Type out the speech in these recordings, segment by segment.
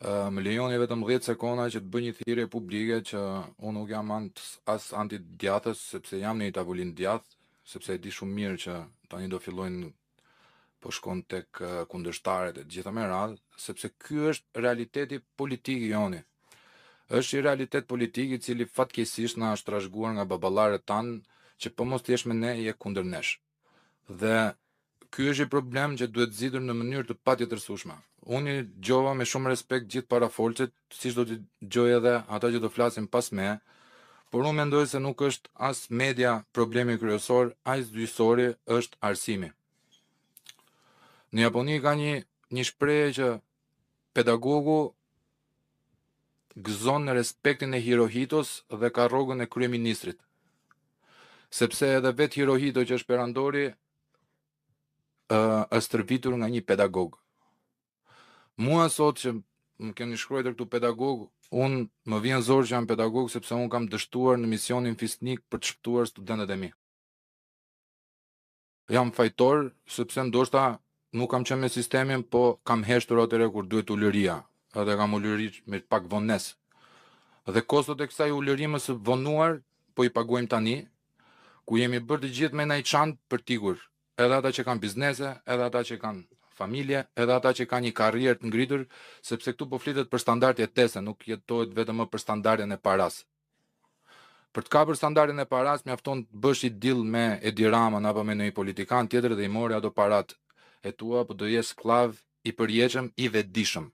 Më lejoni vetëm 10 sekonda që të bëj një thirrje publike që unë nuk jam as anti-djathës, sepse jam në një tavolinë djath, sepse e di shumë mirë që tani do fillojnë po shkon tek kundërshtarët e gjitha me radhë, sepse ky është realiteti politik i joni. Është një realitet politik i cili fatkeqësisht na është trashëguar nga baballarët tanë që po mos t'jesh me ne je kundër nesh. Dhe ky është i problem që duhet zgjidhur në mënyrë të patjetërsueshme. Unë i dëgjova me shumë respekt gjithë parafolqet, siç do t'i dëgjoj edhe ata që do flasin pas me, por unë mendoj se nuk është as media problemi kryesor, as dyqësori është arsimi. Në Japoni ka një shprehje që pedagogu gëzon në respektin e Hirohitos dhe ka rrogën e kryeministrit. Sepse edhe vetë Hirohito që është perandori është stërvitur nga një pedagog. Mua sot që më keni shkruar këtu pedagog, unë më vjen zor që jam pedagog sepse unë kam dështuar në misionin fisnik për të shpëtuar studentët e mi. Jam fajtor sepse ndoshta nuk kam qenë me sistemin, po kam heshtur atëherë kur duhet ulëria, edhe kam ulërir me pak vonesë. Dhe kostot e kësaj ulërime së vonuar po i paguajmë tani, ku jemi bërë të gjithë me ndaj çantë për tikur. Edhe ata që kanë biznese, edhe ata që kanë familje, edhe ata që kanë një karrierë të ngritur, sepse këtu po flitet për standard jetese, nuk jetohet vetëm për standardin e paras. Për të kapur standardin e paras, mjafton të bësh i dill me Edi Ramën apo me një politikan tjetër dhe i mori ato parat e tua, po do jesh sklav i përjetshëm, i vetëdijshëm.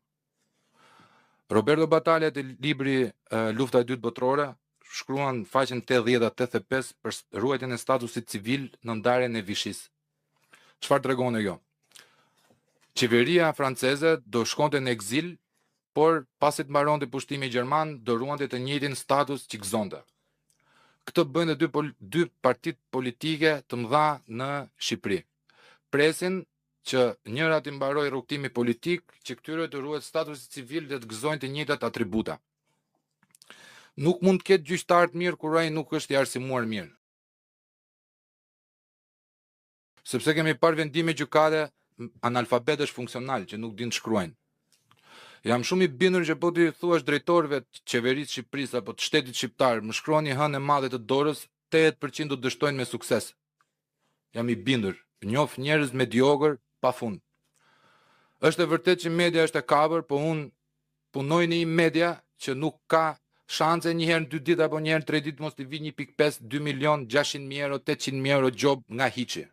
Roberto Batalla te libri Lufta e dytë botërore shkruan faqen 80-85 për ruajtjen e statusit civil në ndarjen e Vishis. Çfarë tregon kjo? Qeveria franceze do shkonte në ekzil, por pasi të mbaronte pushtimi gjerman, do ruante të njëjtin status që gëzonte. Këtë bëjnë dy partitë politike të mëdha në Shqipëri. Presin që njëra të mbarojë rrugtimi politik, që këtyre të ruhet statusi civil dhe të gëzojnë të njëjtat atributa. Nuk mund të ketë gjyqtar të mirë kur ai nuk është i arsimuar mirë. Sepse kemi parë vendime gjykate analfabetësh funksional që nuk din të shkruajnë. Jam shumë i bindur që po ti thuash drejtorëve të qeverisë Shqipërisë apo të shtetit shqiptar, më shkruani hënë e madhe të dorës, 80% do dështojnë me sukses. Jam i bindur, njoh njerëz mediokër pafund. Është e vërtetë që media është e kapur, po unë punoj në një media që nuk ka shanse një herë në 2 ditë apo një herë në 3 ditë mos t'i vi 1.5, 2 milion, 600.000 euro, 800.000 euro job nga hiçi.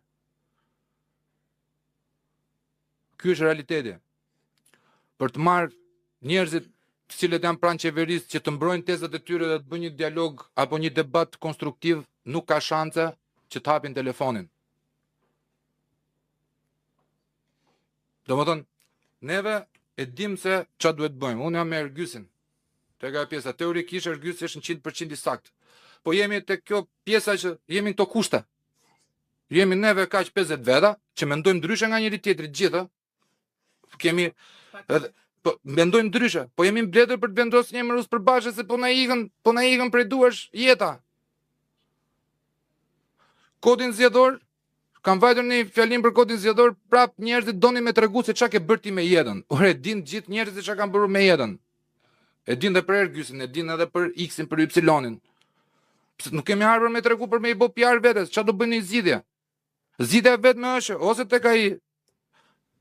Ky është realiteti. Për të marrë njerëzit të cilët janë pranë qeverisë që të mbrojnë tezat e tyre dhe të bëjnë një dialog apo një debat konstruktiv, nuk ka shanse që të hapin telefonin. Domethënë, neve e dim se çfarë duhet bëjmë. Unë jam me Ergysin. Tek ajo pjesa teorikisht Ergysi është 100% i saktë. Po jemi tek kjo pjesa që jemi në këto kushte. Jemi neve kaq 50 veta që mendojmë ndryshe nga njëri tjetri të gjithë. Kemi po mendojmë ndryshe, po jemi mbledhur për të vendosur një emërus përbashkë se po na ikën prej duarsh jeta. Kodin zgjedhor, kam vajtur një fjalim për kodin zgjedhor, prap njerëzit donin me tregu se çka ke bërë ti me jetën. Ore, din gjithë njerëzit çka kanë bërë me jetën. E din edhe për Ergysin, e din edhe për X-in, për Y-in. Pse nuk kemi ardhur me tregu për me i bë PR vetes, çfarë do bëjnë zgjidhje? Zgjidhja vetëm është ose tek ai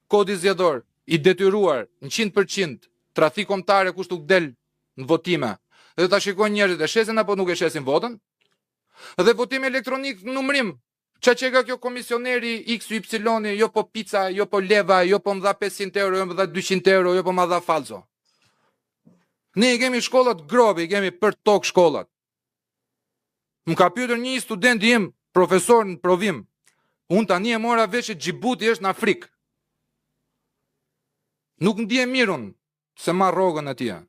kodi zgjedhor i detyruar 100% trafik kombëtare kush nuk del në votime, dhe ta shikojnë njerëzit e shesin apo nuk e shesin votën, dhe votimi elektronik në numërim. Qa që ka kjo komisioneri XY, jo po pizza, jo po leva, jo po më dha 500 euro, jo më dha 200 euro, jo po më dha falso. Ne i kemi shkollat grobi, i kemi për tokë shkollat. Më ka pyetur një student im, profesor në provim, unë tani e mora vesh që Xhibuti është në Afrikë. Nuk ndje mirun se marr rrogën atje.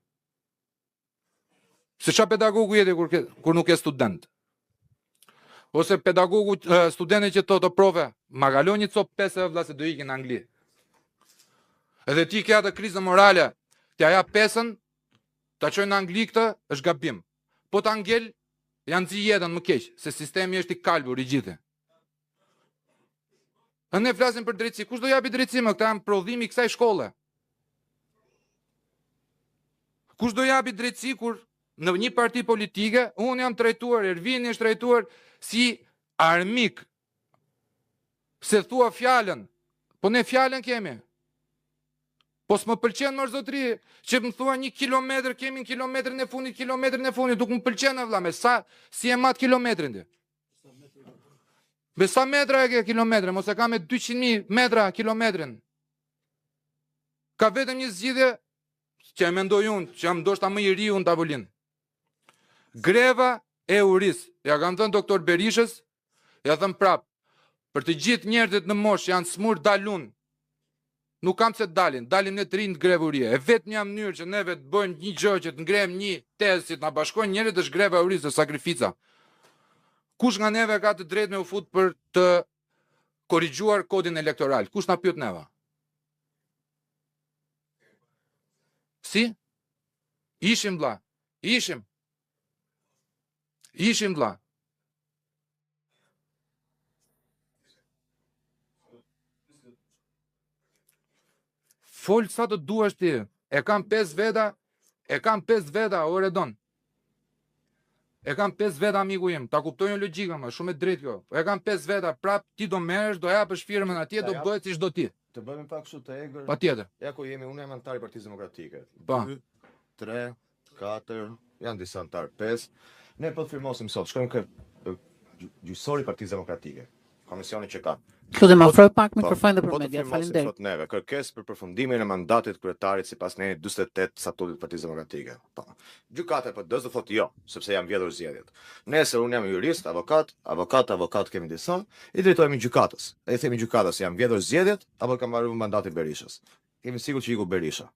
Se çfarë pedagogu jete kur nuk je student? Ose pedagogu studenti që thotë profe, ma kalon një copë 5 vëlla se do ikin në Angli. Edhe ti ke atë krizë morale, t'ja jap 5-ën, ta çojnë në Angli këtë, është gabim. Po ta ngel, janë zi jetën më keq, se sistemi është i kalbur i gjithë. Ne flasim për drejtësi. Kush do japi drejtësi më? Këta janë prodhimi i kësaj shkolle. Kush do japi drejtësi kur në një parti politike, unë jam trajtuar, Ervini është trajtuar si armik. Se thua fjalën, po ne fjalën kemi. Po s'më pëlqen më zotri, që më thua 1 kilometër, kemi në kilometrin e fundit, duk më pëlqen e vlla, me sa si e mat kilometrin ti. Me sa metra e ke kilometrin, mos e ka me 200.000 metra kilometrin. Ka vetëm një zgjidhje që e mendoj unë, që jam ndoshta më i riu në tavolinë. Greva e uris, ja kam thënë doktor Berishës, ja thënë prap, për të gjithë njerëzit në moshë janë smur dalun. Nuk kam se dalim ne të rinë të grevurie. E vetë një mënyrë që neve të bëjmë një gjë që të ngrem një tezë që të na bashkojnë njerëzit është greva e urisë, sakrifica. Kush nga neve ka të drejtë me u fut për të korrigjuar kodin elektoral? Kush na pyet neva? Si? Ishim vlla. Ishim vlla. Fol sa të duash ti. E kam 5 veta, o Redon. E kam 5 veta, miku im. Ta kuptojnë logjika më, shumë e drejtë kjo. E kam 5 veta, prap ti do merresh, do japësh firmën atje, do bëhet siç do ti. Të bëjmë pak kështu të egër. Patjetër. Ja ku jemi, unë jam antar i Partisë Demokratike. 2, 3, 4, janë disa antar, 5. Ne po të firmosim sot, shkojmë ke gjyqësori i Partisë Demokratike. Komisioni që ka. Lutem afroj pak mikrofonin dhe për media. Faleminderit. Sot neve kërkesë për përfundimin e mandatit kryetarit sipas ne 48 statutit të Partisë Demokratike. Po. Gjykata e PD-s do thotë jo, sepse janë vjedhur zgjedhjet. Nesër unë jam jurist, avokat kemi disa, i drejtohemi gjykatës. E themi gjykatës janë vjedhur zgjedhjet apo ka marrë mandati Berishës. Kemi sigurt që iku Berisha.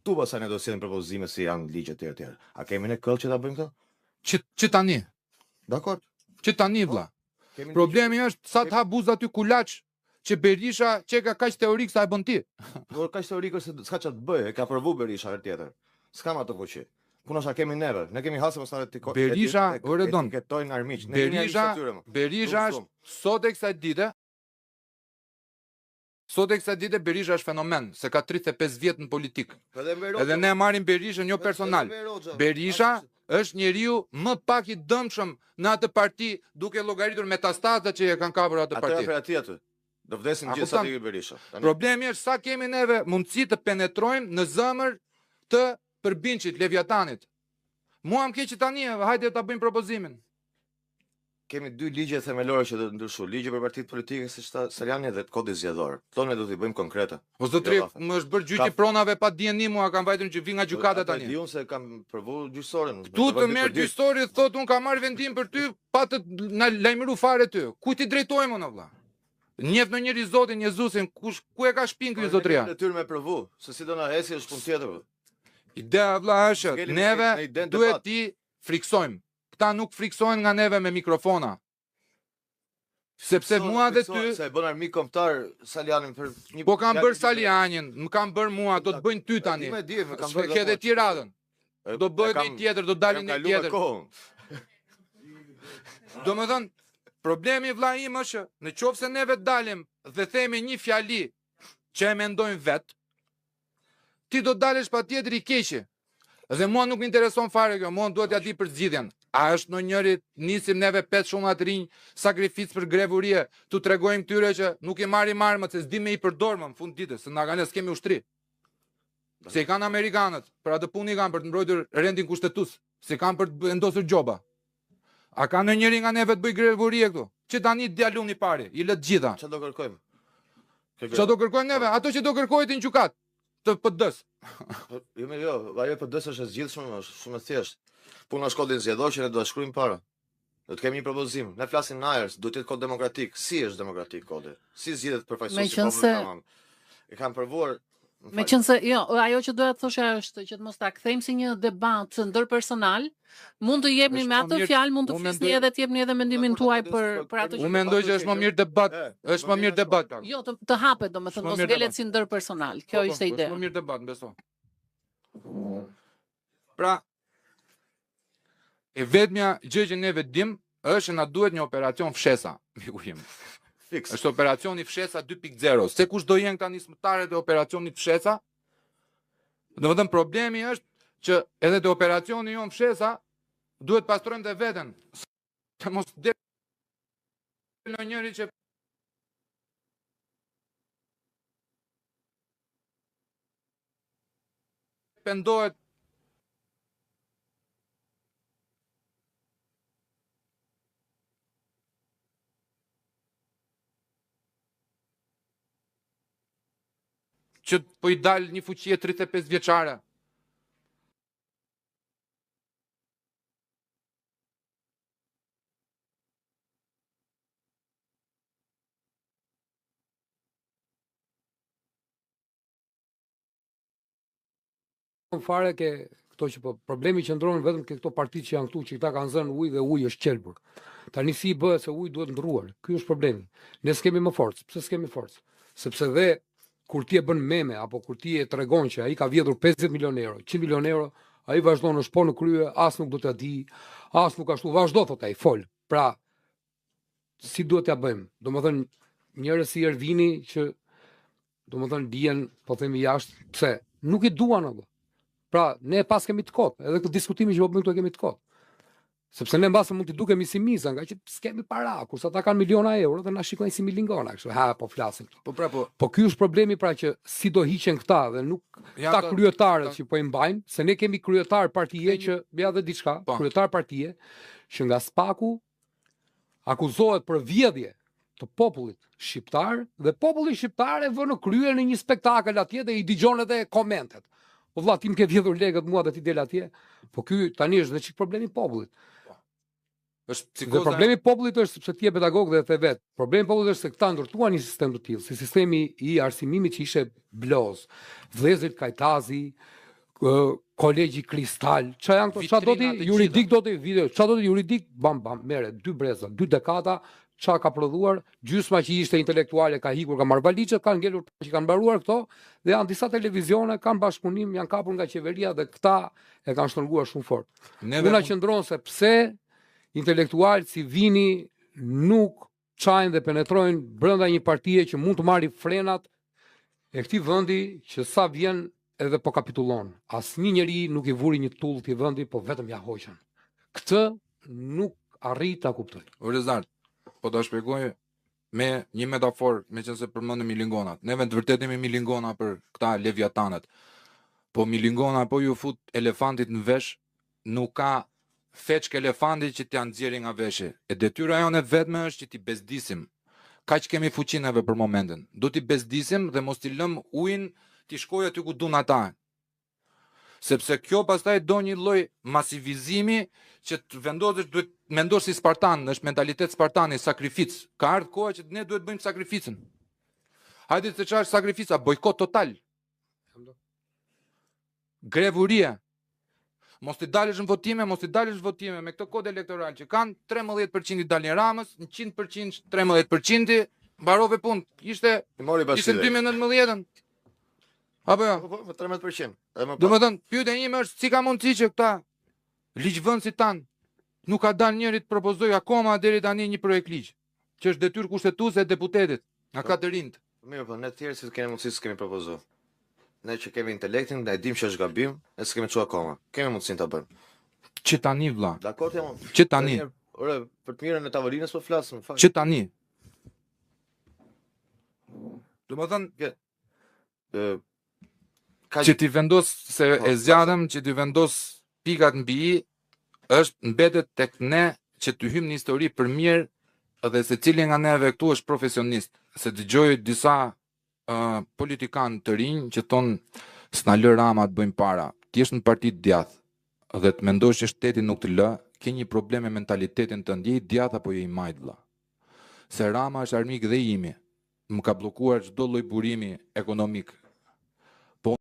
Tu pastaj ne do sillim propozime si janë ligjet të tjerë. A kemi ne këllë që ta bëjmë këtë? Që tani. Dakor. Që tani vlla. Problemi është sa të habuz aty kulaç që Berisha që ka kaq teorik sa e bën ti. Por kaq teorik se s'ka ç'a të bëjë, e ka provu Berisha herë tjetër. S'kam ato fuqi. Punasha kemi neve, ne kemi hasë mos Berisha, Oredon. Ketojnë armiq. Berisha është sot e kësaj dite Berisha është fenomen, se ka 35 vjet në politik. Edhe ne marrim Berishën jo personal. Berisha është njeriu më pak i dëmshëm në atë parti, duke llogaritur metastazat që e kanë kapur atë parti. Atë do vdesin gjithë sa ti Berisha. Problemi është sa kemi neve mundësi të penetrojmë në zemër të Përbinçit, Leviatanit. Mua më keq tani, hajde ta bëjmë propozimin. Kemi 2 ligje themelore që do të ndryshu. Ligje për partitë politike si Saliani dhe kodi zgjedhor. Këto ne do t'i bëjmë konkrete. O zotri, më është bërë gjyqi pronave pa dieni mua, kam vajtur që vi nga gjykata tani. Di unë se kam provu gjyqësorin. Tu të merr gjyqësori, thotë unë kam marrë vendim për ty, pa të na lajmëru fare ty. Ku ti drejtojmë unë vëlla? Njeh në njëri Zotin Jezusin, ku e ka shpinë ky zotria? Detyrë me provu, se si do na hesi është punë tjetër. Ideja vëlla është, neve duhet ti friksojmë. Këta nuk friksojnë nga neve me mikrofona. Sepse mua dhe ty... Se e bën armik kombëtar Salianin për një... Po kam bërë Salianin, më kam bërë mua, do të bëjnë ty tani. Ke dhe ti radhën. Do bëjt një tjetër, do dalin një tjetër. Do më thënë, problemi vlla im është, në qoftë se neve dalim dhe themi një fjali që e mendojmë vetë, ti do dalesh patjetër i keqi. Dhe mua nuk më intereson fare kjo, mua duhet ja di për zgjidhjen. A është në njëri nisim neve 5 shumë atë rinj sakrificë për grevurie, tu tregojmë këtyre që nuk i marrim armët, se s'di me i përdormë në fund ditës, se na kanë s'kemi ushtri. Se i kanë Amerikanët, për atë punë i kanë për të mbrojtur rendin kushtetues, se kanë për të vendosur gjoba. A ka në njëri nga neve të bëj grevurie këtu? Që tani djalun i pari, i lë të gjitha. Çfarë do kërkojmë? Çfarë do kërkojmë neve? Ato që do kërkohet në gjykat të PD-s. Jo, ajo PD-s është e zgjidhshme, është shumë e thjeshtë. Puna është kodin zgjedhor që ne do ta shkruajmë para. Do të kemi një propozim. Ne flasim në ajër, duhet të jetë kod demokratik. Si është demokratik kodi? Si zgjidhet përfaqësuesi popullor? E kanë provuar. Meqense jo, ajo që doja të thosha është që të mos ta kthejmë si një debat ndërpersonal, mund të jepni me atë fjalë, mund të flisni edhe të jepni edhe mendimin tuaj për atë që... Unë mendoj që është më mirë debat, është më mirë debat. Jo, të hapet, domethënë mos ngelet si ndërpersonal. Kjo ishte ide. Është më mirë debat, beso. Pra, e vetmja gjë që ne dim është na duhet një operacion fshesa, miku im. Fiks. Është operacioni fshesa 2.0. Se kush do jenë këta nismëtarët e operacionit fshesa? Domethënë problemi është që edhe të operacioni jonë fshesa, duhet pastrojmë dhe veten. Të mos del në njëri që pendohet që po i dalë një fuqie 35 vjeçare. Fare ke këto që po problemi qëndron vetëm ke këto partitë që janë këtu, që këta kanë zënë ujë dhe uji është qelbur. Tani si bëhet se uji duhet ndrruar? Ky është problemi. Ne s'kemi më forcë. Pse s'kemi forcë? Sepse dhe kur ti e bën meme apo kur ti e tregon që ai ka vjedhur 50 milionë euro, 100 milionë euro, ai vazhdon në shpo në krye, as nuk do t'ia di, as nuk ashtu, vazhdo thot ai, fol. Pra, si duhet t'ia bëjmë? Domethënë njerëz si Ervini që domethënë dihen, po themi jashtë, pse nuk i duan apo. Pra, ne pas kemi të kotë, edhe këtë diskutimi që po bëjmë këtu kemi të kotë. Sepse ne mbasë mund të dukemi si miza, nga që s'kemi para, kurse ata kanë miliona euro dhe na shikojnë si milingona, kështu, po flasim këtu. Po ky është problemi pra që si do hiqen këta dhe nuk këta kryetarët që po i mbajnë, se ne kemi kryetar partije që ja dhe diçka, kryetar partije që nga spaku akuzohet për vjedhje të popullit shqiptar dhe populli shqiptar e vë në krye në një spektakël atje dhe i dëgjon edhe komentet. Po vlla, ti më ke vjedhur legët mua dhe ti del atje. Po ky tani është dhe çik problemi i popullit. Dhe problemi i popullit është sepse ti je pedagog dhe e the vet. Problemi i popullit është se këta ndërtuan një sistem të tillë, si sistemi i arsimimit që ishte bloz, vëllezërit Kajtazi, kolegji Kristal, çfarë janë këto? Çfarë do ti juridik do ti video? Çfarë do ti juridik? Bam bam, merre 2 breza, 2 dekada. Qa ka prodhuar, gjysma që ishte intelektuale ka hikur, ka marrë valiqet, kanë ngelur që kanë mbaruar këto, dhe janë disa televizione, kanë bashkëpunim, janë kapur nga qeveria dhe këta e kanë shtrënguar shumë fort. Una qëndron se pse intelektualët si Vini nuk çajnë dhe penetrojnë brenda një partie që mund të marrë frenat e këtij vendi që sa vjen edhe po kapitullon. Asnjë njeri nuk i vuri një tull këtij vendi, po vetëm ja hoqën. Këtë nuk arrit ta kuptoj. Orezar, po ta shpjegoj me një metafor, me që se përmendëm milingonat. Neve të vërtet jemi milingona për këta leviatanët. Po milingona po ju fut elefantit në vesh, nuk ka feçk elefantit që t'ja nxjerrë nga veshi. E detyra jonë vetme është që t'i bezdisim. Kaq kemi fuqinë neve për momentin. Do t'i bezdisim dhe mos t'i lëm ujin t'i shkojë aty ku duan ata. Sepse kjo pastaj do një lloj masivizimi që të vendosesh, duhet mendosh si spartan, është mentalitet spartani, sakrificë. Ka ardhur koha që ne duhet bëjmë sakrificën. Hajde të çash sakrifica, bojkot total. Grevuria. Mos t'i dalësh në votime, mos t'i dalësh në votime me këtë kod elektoral që kanë 13% i dalin Ramës, 100% 13% mbarove punë. Ishte 2019-ën. Apo jo? Po 13%. Domethënë, pyetja ime është si ka mundësi që këta ligjvënësit tanë nuk ka dalë njëri të propozojë akoma deri tani një projekt ligj, që është detyrë kushtetuese e deputetit nga katë rinjt. Mirë, po ne të tjerë si kemi mundësi s'kemi propozuar. Ne që kemi intelektin, ne dim që është gabim, e s'kemi çuar akoma. Kemi mundësinë ta bëjmë. Që tani vlla. Dakor jam. Që tani. Ore, për të mirën e tavolinës po flasim, fakt. Që tani. Domethënë, që ti vendos se e zgjatëm, që ti vendos pikat mbi i, është mbetet tek ne që të hymë një histori për mirë dhe se cili nga neve këtu është profesionist. Se dëgjoj disa politikanë të rinj që thonë s'na lë Rama të bëjmë para. Ti është në parti të djathtë dhe të mendosh që shteti nuk të lë, ke një problem me mentalitetin të ndjej djathtë apo je i majt vlla. Se Rama është armik dhe imi. Më ka bllokuar çdo lloj burimi ekonomik